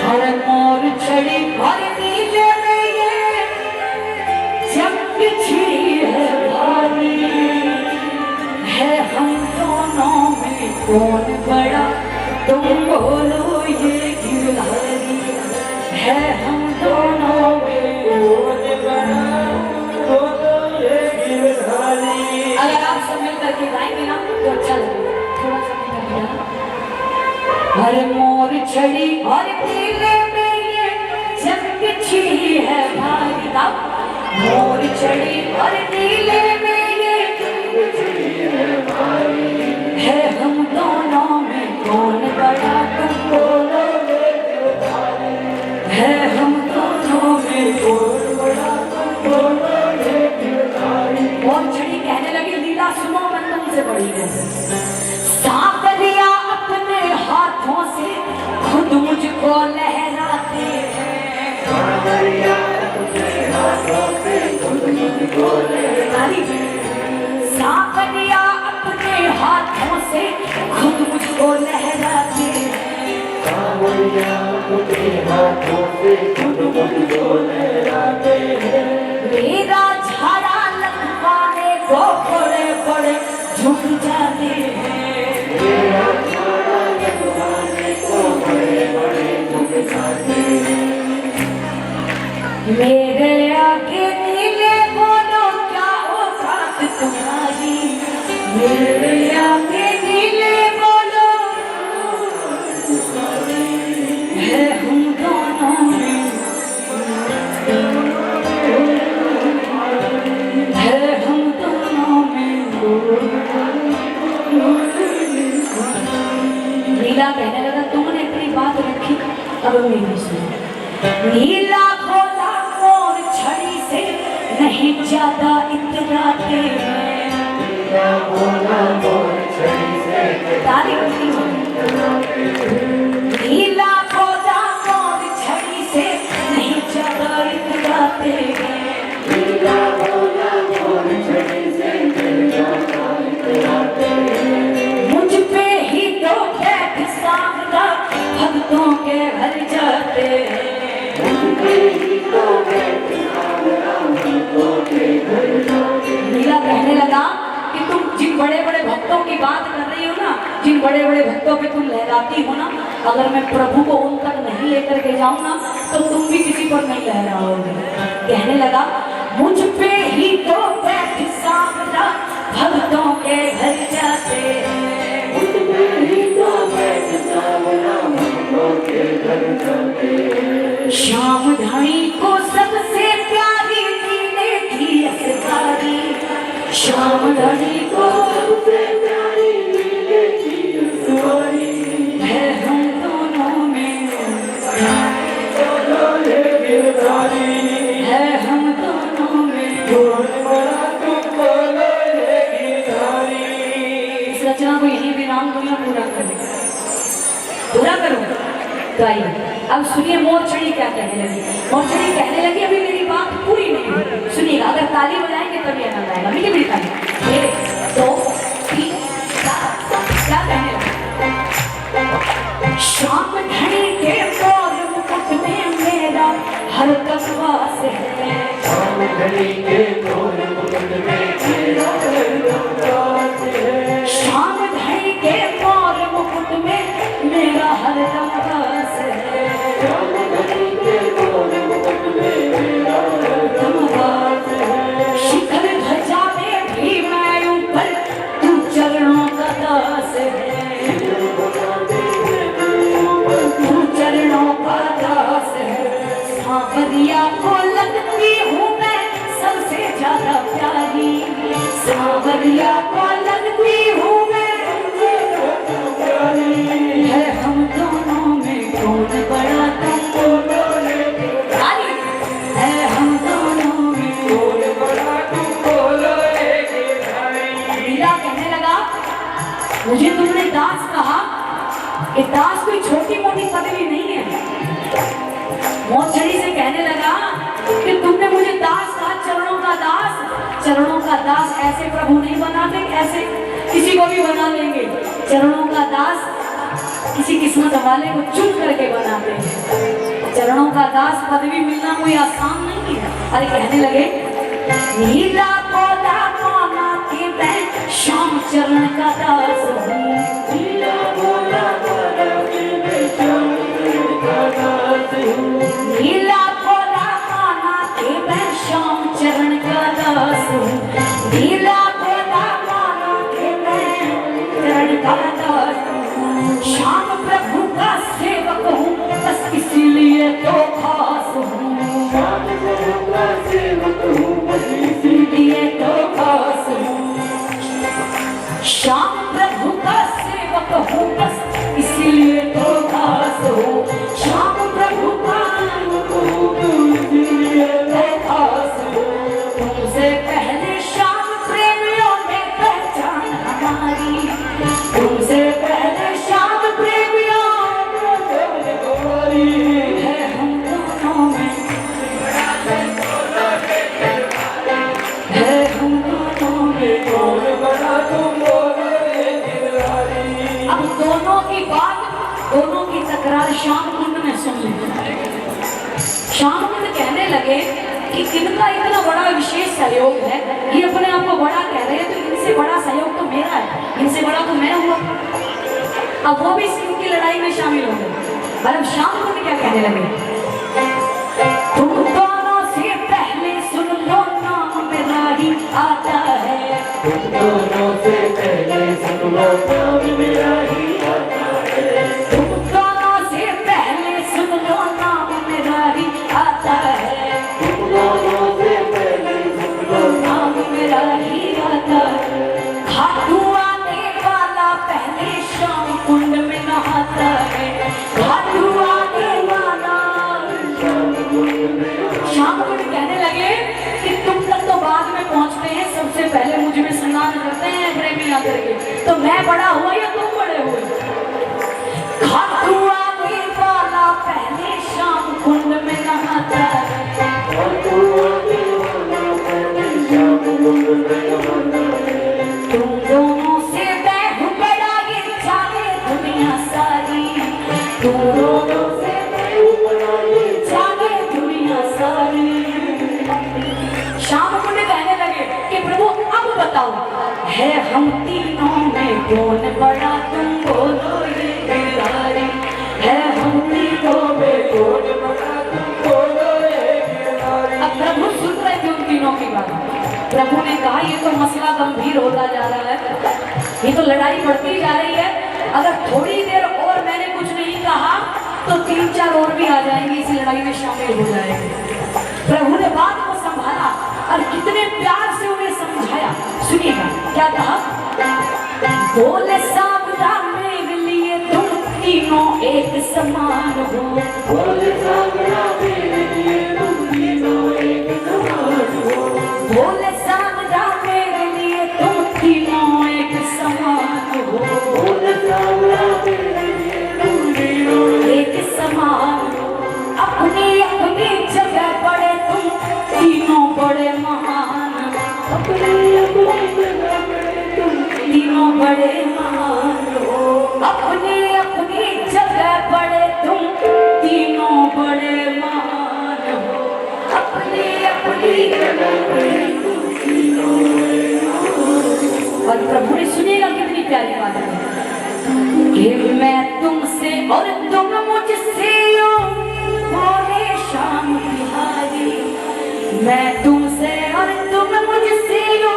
हर मोर छड़ी हर नीले में ये जंग छिड़ी है भारी है। हम दोनों में कौन बड़ा तुम बोलो ये गिरधारी है। हम दोनों में कौन बड़ा बोलो ये गिरधारी। अगर आप सब मिल करके गाएंगे ना तो अच्छा लगेगा। थोड़ा सा हर मोर छड़ी और नीले में ये जंग छिड़ी है भारी। मोर छड़ी और नीले में ये जंग छिड़ी है भारी है। हम दोनों में कौन बड़ा तुम बोलो है। हम दोनों में कौन बड़ा तुम बोलो ये। मोर छड़ी कहने लगी लीला सुनो मैं तुमसे बड़ी है। सांप लिया अपने हाथों से खुद मुझको लहराते हैं। सांप लिया अपने हाथों से खुद मुझको लहराते हैं। मेरा झाड़ा लगवाने को बड़े बड़े झुक जाते हैं। मेरे आगे नीले बोलो क्या औकात तुम्हारी। मेरे आगे नीले बोलो है। हम दोनों में है। हम दोनों में नीला कहने लगा तुमने अपनी बात रखी अब मेरी सुनो। नीला बोला मोर छड़ी से नहीं ज्यादा इतराते हैं। नीला बोला मोर छड़ी से नहीं ज्यादा इतराते हैं। मुझ पे ही तो बैठ सामना भक्तों के घर जाते हैं। नीला कहने लगा कि तुम जिन बड़े बड़े भक्तों की बात कर रही हो ना, जिन बड़े बड़े भक्तों पे तुम लहराती हो ना, अगर मैं प्रभु को उन तक नहीं लेकर के जाऊं ना तो तुम भी किसी पर नहीं लहराओगे। कहने लगा मुझ पे ही तो बैठ सामना भक्तों के घर जाते हैं। श्याम धनी को सबसे प्यारी नीले की असकारी। श्याम धनी को सबसे प्यारी नीले की असकारी है। हम दोनों में है। हम दोनों में कौन बड़ा तुम बोलो ये गिरधारी। इस रचना को यही विराम दूंगा पूरा करो तो आइए अब सुनिए मोर छड़ी क्या कहने लगी। मोर छड़ी कहने लगी अभी मेरी बात पूरी नहीं हुई। सुनिएगा अगर ताली बजाएंगे तभी आनंद आएगा। मीठी मीठी ताली। 1 2 3 4 क्या कहने लगी। शाम घड़ी के मोर मुकुट में मेरा हर कसवास है। शाम घड़ी के मोर मुकुट में मेरा हर कसवास है। शाम घड़ी के मोर मुकुट में मेरा हर कसवास है। शिखर ध्वजा में भी मैं ऊपर तू चरणों का दास है। तू चरणों का दास है। सांवरिया को लगती हूँ मैं सबसे ज्यादा प्यारी। सांवरिया को लगती हूँ मैं है। हम दोनों में कौन बड़ा तुम बोलो है। हम दोनों में कौन बड़ा तुम बोलो। नीला कहने लगा मुझे तुमने दास कहा कि दास कोई छोटी मोटी पदवी नहीं है। मोर छड़ी से कहने लगा कि तुमने मुझे दास कहा, चरणों का दास। चरणों का दास ऐसे प्रभु नहीं बनाते, ऐसे किसी को भी बना लेंगे। चरणों का दास किसी किस्मत वाले को चुन करके बनाते हैं। का दास पदवी मिलना कोई आसान नहीं है। अरे कहने लगे नीला पौधा माना के मैं श्याम चरण का दास हूँ, नीला पौधा माना के मैं श्याम चरण का दास हूँ, नीला पौधा माना के मैं श्याम चरण का दास हूँ, नीला पौधा माना के मैं चरण का दास हूँ, श्याम प्रभु का सेवक हूँ बस इसीलिए तो खास हूँ, श्याम प्रभु का सेवक हूँ बस इसीलिए तो खास हूँ, श्याम प्रभु का सेवक हूँ बस इसीलिए तो खास हूँ, श्याम प्रभु का सेवक हूँ इसीलिए तो खास हूँ, तुमसे पहले श्याम प्रेमियों ने पहचान हमारी, तुमसे पहले श्याम प्रेमियों ने पहचान हमारी, है हम दोनों में है हम दोनों में कौन बड़ा तुम बोलो ये दिलवारी। अब दोनों की बात, दोनों की तकरार श्याम कुंड ने सुन ली। श्याम कुंड कहने लगे कि इनका इतना बड़ा विशेष सहयोग है, ये अपने आप को बड़ा कह रहे हैं, तो इनसे बड़ा सहयोग तो मेरा है, इनसे बड़ा तो मैं हुआ। अब वो भी सिंह की लड़ाई में शामिल हो गए। और अब श्याम कुंड क्या कहने लगे, तुम दोनों से पहले सुन लो नाम मेरा ही आता है, तुम दोनों से पहले सुन लो नाम मेरा ही आता है, तुम दोनों से पहले सुन लो नाम मेरा ही आता है, तुम दोनों से पहले सुन लो नाम मेरा ही आता है, खाटू आने वाला पहले श्याम कुंड में नहाता है, खाटू आने वाला श्याम कुंड में। श्याम कुंड कहने लगे कि तुम तक तो बाद में पहुंचते हैं, सबसे पहले मुझ में स्नान करते हैं प्रेमी आकर के, तो मैं बड़ा हुआ या तुम बड़े हुए। खाटू आने वाला पहले श्याम कुंड में नहाता है, खाटू आने वाला पहले श्याम कुंड में नहाता है, तुम दोनों से मैं हूँ बड़ा ये जाने दुनिया सारी, तुम दोनों से मैं हूँ बड़ा ये जाने दुनिया सारी। श्याम कुंड कहने लगे कि प्रभु अब बताओ है हम तीनों में कौन बड़ा, तुम बोलो ये गिरधारी, है हम तीनों में कौन बड़ा, तुम बोलो ये गिरधारी। अब प्रभु सुन रहे थे उन तीनों की बात। प्रभु ने कहा ये तो मसला गंभीर होता जा रहा है, ये तो लड़ाई बढ़ती जा रही है, अगर थोड़ी देर और मैंने कुछ नहीं कहा तो 3-4 और भी आ जाएंगे, इस लड़ाई में शामिल हो जाएंगे। प्रभु ने बात को संभाला और कितने प्यार से उन्हें समझाया, सुनिएगा क्या कहा, बोले सावधान मेरे लिए तुम तीनों एक समान हो, बोले सावधान मेरे लिए तुम तीनों एक समान हो, बोले सावधान मेरे लिए तुम तीनों एक समान हो, बोले सावधान मेरे लिए तुम तीनों एक समान हो, अपनी अपनी जगह बड़े तुम तीनों बड़े महान, अपनी अपनी जगह बड़े तुम तीनों बड़े महान हो, अपनी अपनी जगह बड़े तुम तीनों बड़े महान हो, अपनी अपनी जगह बड़े तुम तीनों बड़े महान हो। और प्रभु ने सुनिएगा कितनी प्यारी बात है कि मैं तुमसे और तुम मुझसे हो बोले श्याम बिहारी, मैं तुमसे और तुम मुझसे हो।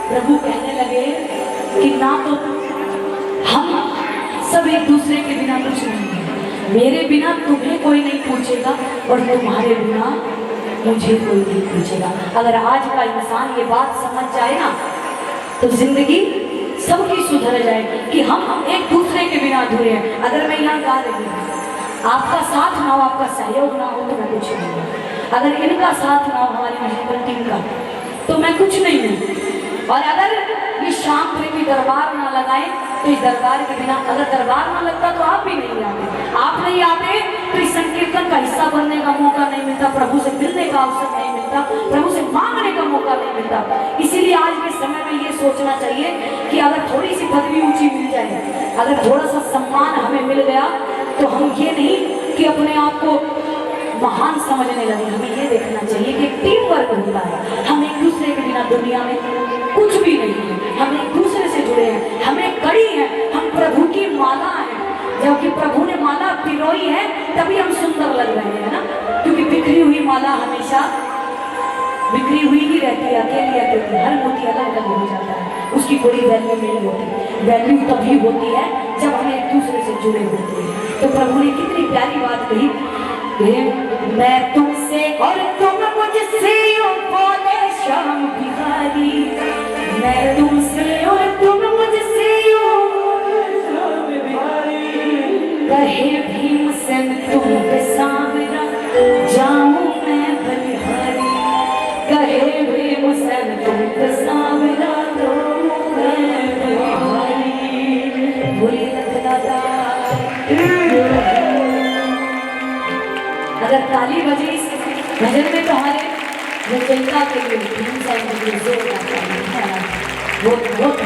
प्रभु कहने लगे कि ना तो हम सब एक दूसरे के बिना कुछ नहीं है, मेरे बिना तुम्हें कोई नहीं पूछेगा और तुम्हारे बिना मुझे कोई नहीं पूछेगा। अगर आज का इंसान ये बात समझ जाए ना तो जिंदगी सबकी सुधर जाएगी कि हम एक दूसरे के बिना अधूरे हैं। अगर मैं यहाँ गा रही हूँ, आपका साथ ना हो, आपका सहयोग ना हो तो मैं कुछ नहीं हूँ। अगर इनका साथ ना हो हमारी म्यूजिकल टीम का तो मैं कुछ नहीं हूँ। और अगर ये शाम प्रेमी दरबार ना लगाए तो इस दरबार के बिना, अगर दरबार ना लगता तो आप भी नहीं आते, आप नहीं आते तो इस संकीर्तन का हिस्सा बनने का मौका नहीं मिलता, प्रभु से मिलने का अवसर नहीं मिलता, प्रभु से मांगने का मौका नहीं मिलता। इसीलिए आज के समय में ये सोचना चाहिए कि अगर थोड़ी सी पदवी ऊंची मिल जाए, अगर थोड़ा सा सम्मान हमें मिल गया तो हम ये नहीं कि अपने आप को महान समझने लगे। हमें ये देखना चाहिए कि टीम वर्क होता है। हम एक दूसरे के बिना दुनिया में कुछ भी नहीं है। हम एक दूसरे से जुड़े हैं, हमें कड़ी है, हम प्रभु की माला है। जबकि प्रभु ने माला पिरोई है तभी हम सुंदर लग रहे हैं ना, क्योंकि बिखरी हुई माला हमेशा बिखरी हुई ही रहती है, अकेली अकेली। हर मोती अलग अलग हो जाता है, उसकी कोई वैल्यू नहीं होती। वैल्यू तभी होती है जब हम एक दूसरे से जुड़े होते हैं। तो प्रभु ने कितनी प्यारी बात कही, मैं तुमसे और तुम मुझसे बोले श्याम बिहारी, मैं तुमसे और तुम मुझसे श्याम बिहारी, कहे भीमसेन तुम पे सांवरा जाऊं मैं बलिहारी, कहे भीमसेन तुम पे सांवरा जाऊं मैं बलिहारी। बोले दादा अगर ताली बजे इस भजन में तुम्हारे जो जनता के लिए भीमसेन के लिए जोर आता है, बहुत बहुत